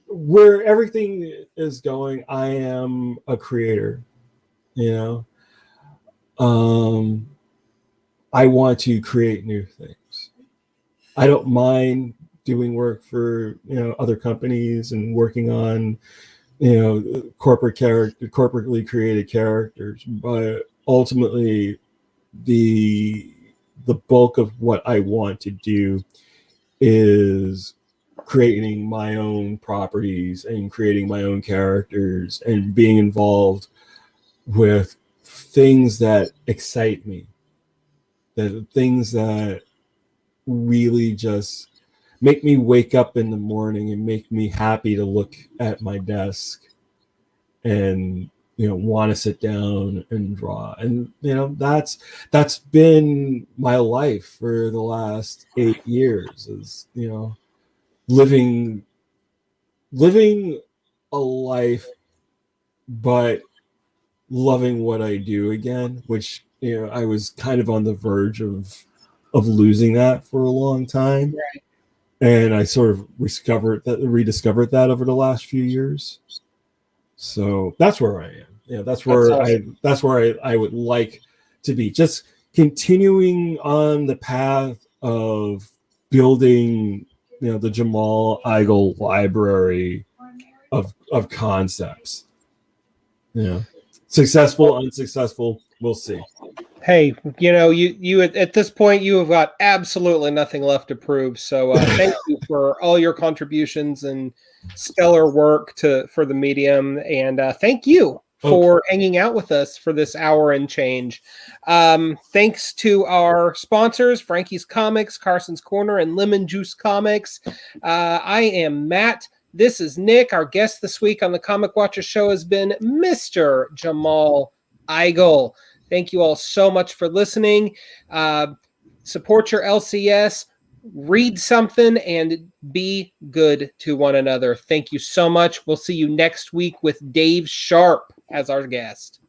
S2: where everything is going. I am a creator, I want to create new things. I don't mind doing work for other companies and working on corporately created characters, but ultimately the bulk of what I want to do is creating my own properties and creating my own characters and being involved with things that excite me, the things that really just make me wake up in the morning and make me happy to look at my desk and want to sit down and draw. And that's been my life for the last 8 years, is living a life but loving what I do again, which I was kind of on the verge of losing that for a long time.
S1: Right.
S2: And I sort of rediscovered that over the last few years. So that's where I am. That's where I would like to be. Just continuing on the path of building, the Jamal Igle library of concepts. Successful, unsuccessful, we'll see.
S1: Hey, you at this point, you have got absolutely nothing left to prove. So thank you for all your contributions and stellar work for the medium. And thank you for hanging out with us for this hour and change. Thanks to our sponsors, Frankie's Comics, Carson's Corner, and Lemon Juice Comics. I am Matt. This is Nick. Our guest this week on the Comic Watcher Show has been Mr. Jamal Igle. Thank you all so much for listening. Support your LCS, read something, and be good to one another. Thank you so much. We'll see you next week with Dave Sharp as our guest.